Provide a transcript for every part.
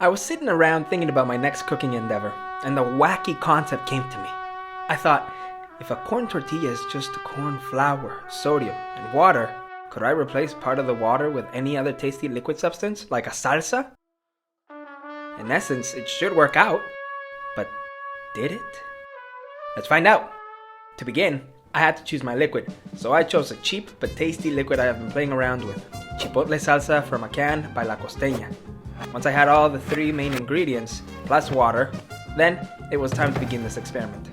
I was sitting around thinking about my next cooking endeavor, and the wacky concept came to me. I thought, if a corn tortilla is just corn flour, sodium, and water, could I replace part of the water with any other tasty liquid substance, like a salsa? In essence, it should work out, but did it? Let's find out. To begin, I had to choose my liquid, so I chose a cheap but tasty liquid I have been playing around with, Chipotle salsa from a can by La Costeña. Once I had all the three main ingredients, plus water, then it was time to begin this experiment.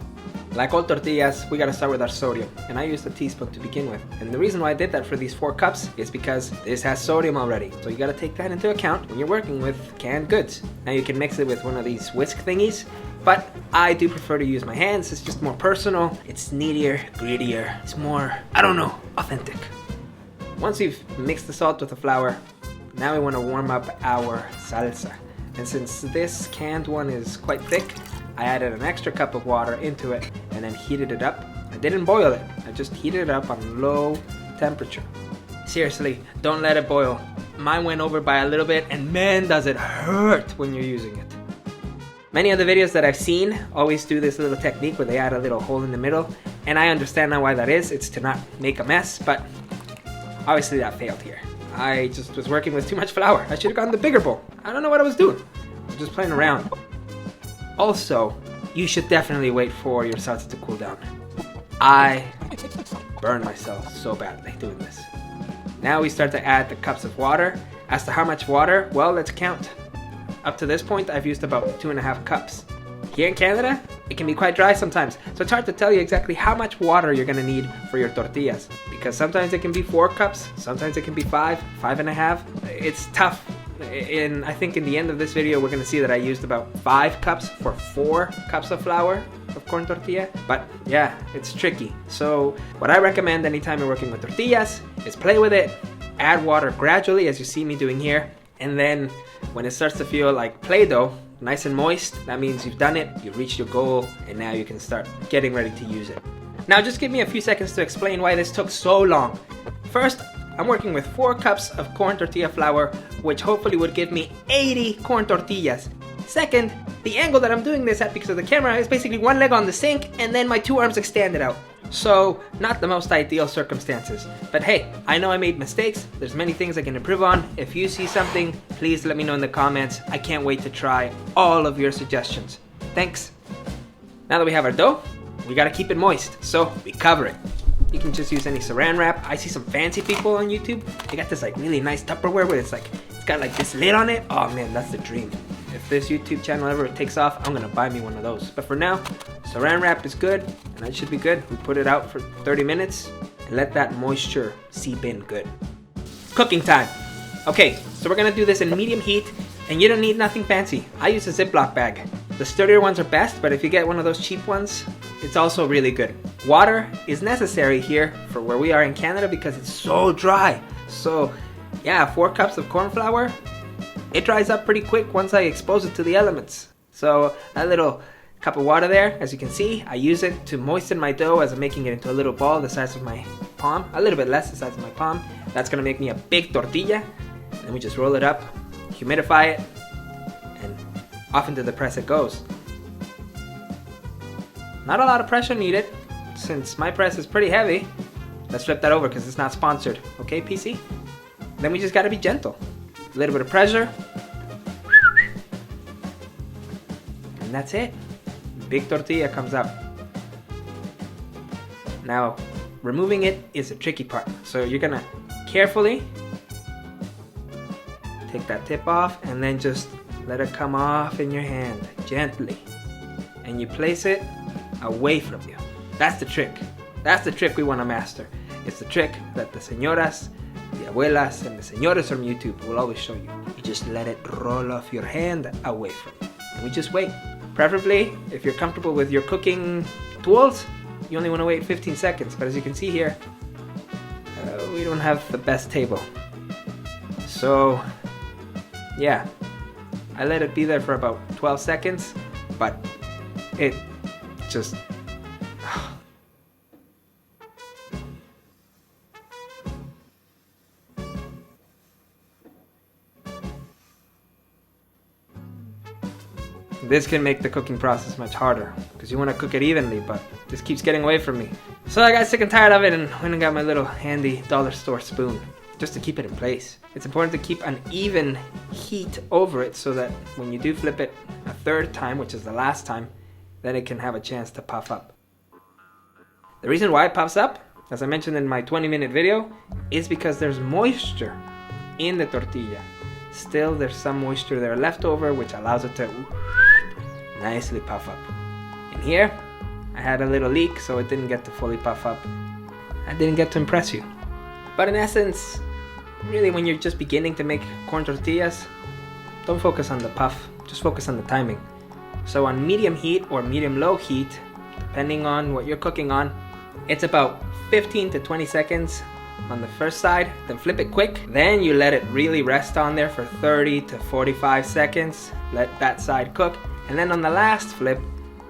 Like all tortillas, we gotta start with our sodium, and I used a teaspoon to begin with. And the reason why I did that for these 4 cups is because this has sodium already, so you gotta take that into account when you're working with canned goods. Now you can mix it with one of these whisk thingies, but I do prefer to use my hands. It's just more personal, it's neater, grittier, it's more, authentic. Once you've mixed the salt with the flour, now we want to warm up our salsa. And since this canned one is quite thick, I added an extra cup of water into it and then heated it up. I didn't boil it, I just heated it up on low temperature. Seriously, don't let it boil. Mine went over by a little bit, and man does it hurt when you're using it. Many of the videos that I've seen always do this little technique where they add a little hole in the middle, and I understand now why that is. It's to not make a mess, but obviously that failed here. I just was working with too much flour. I should have gotten the bigger bowl. I don't know what I was doing. I was just playing around. Also, you should definitely wait for your salsa to cool down. I burned myself so badly doing this. Now we start to add the cups of water. As to how much water, well, let's count. Up to this point, I've used about 2.5 cups. Here in Canada, it can be quite dry sometimes, so it's hard to tell you exactly how much water you're gonna need for your tortillas, because sometimes it can be 4 cups, sometimes it can be 5, 5.5. It's tough. I think in the end of this video, we're gonna see that I used about 5 cups for 4 cups of flour of corn tortilla, but yeah, it's tricky. So what I recommend anytime you're working with tortillas is play with it, add water gradually as you see me doing here, and then when it starts to feel like Play-Doh, nice and moist, that means you've done it, you've reached your goal, and now you can start getting ready to use it. Now just give me a few seconds to explain why this took so long. First, I'm working with 4 cups of corn tortilla flour, which hopefully would give me 80 corn tortillas. Second, the angle that I'm doing this at because of the camera is basically one leg on the sink and then my 2 arms extended out. So, not the most ideal circumstances. But hey, I know I made mistakes. There's many things I can improve on. If you see something, please let me know in the comments. I can't wait to try all of your suggestions. Thanks. Now that we have our dough, we gotta keep it moist, so we cover it. You can just use any saran wrap. I see some fancy people on YouTube. They got this like really nice Tupperware where it's got like this lid on it. Oh man, that's the dream. If this YouTube channel ever takes off, I'm gonna buy me one of those. But for now, saran wrap is good, and that should be good. We put it out for 30 minutes and let that moisture seep in good. Cooking time. Okay, so we're gonna do this in medium heat, and you don't need nothing fancy. I use a Ziploc bag. The sturdier ones are best, but if you get one of those cheap ones, it's also really good. Water is necessary here for where we are in Canada because it's so dry. So yeah, 4 cups of corn flour, it dries up pretty quick once I expose it to the elements. So that little cup of water there, as you can see, I use it to moisten my dough as I'm making it into a little ball the size of my palm, a little bit less the size of my palm. That's gonna make me a big tortilla. And then we just roll it up, humidify it, and off into the press it goes. Not a lot of pressure needed, since my press is pretty heavy. Let's flip that over because it's not sponsored. Okay, PC? Then we just gotta be gentle. A little bit of pressure. And that's it. Big tortilla comes out. Now, removing it is the tricky part. So you're gonna carefully take that tip off and then just let it come off in your hand, gently. And you place it away from you. That's the trick. That's the trick we want to master. It's the trick that the señoras, the abuelas, and the señores from YouTube will always show you. You just let it roll off your hand away from you. And we just wait. Preferably, if you're comfortable with your cooking tools, you only want to wait 15 seconds. But as you can see here, we don't have the best table. So, yeah. I let it be there for about 12 seconds, but it just... this can make the cooking process much harder because you want to cook it evenly, but this keeps getting away from me. So I got sick and tired of it and went and got my little handy dollar store spoon just to keep it in place. It's important to keep an even heat over it so that when you do flip it a third time, which is the last time, then it can have a chance to puff up. The reason why it puffs up, as I mentioned in my 20-minute video, is because there's moisture in the tortilla. Still, there's some moisture there left over, which allows it to nicely puff up. In here, I had a little leak, so it didn't get to fully puff up. I didn't get to impress you. But in essence, really when you're just beginning to make corn tortillas, don't focus on the puff, just focus on the timing. So on medium heat or medium-low heat, depending on what you're cooking on, it's about 15 to 20 seconds on the first side, then flip it quick. Then you let it really rest on there for 30 to 45 seconds. Let that side cook. And then on the last flip,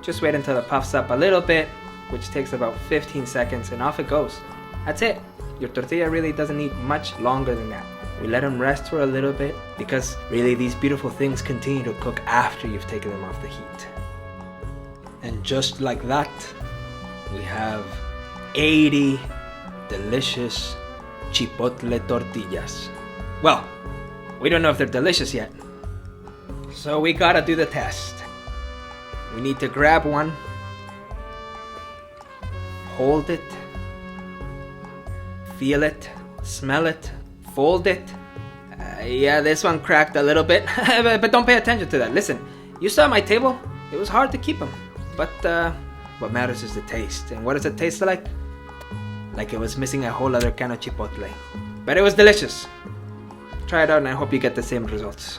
just wait until it puffs up a little bit, which takes about 15 seconds, and off it goes. That's it. Your tortilla really doesn't need much longer than that. We let them rest for a little bit because really these beautiful things continue to cook after you've taken them off the heat. And just like that, we have 80 delicious Chipotle tortillas. Well, we don't know if they're delicious yet. So we gotta do the test. We need to grab one, hold it, feel it, smell it, fold it. Yeah, this one cracked a little bit, but don't pay attention to that. Listen, you saw my table. It was hard to keep them, but what matters is the taste. And what does it taste like? Like it was missing a whole other can of chipotle. But it was delicious. Try it out and I hope you get the same results.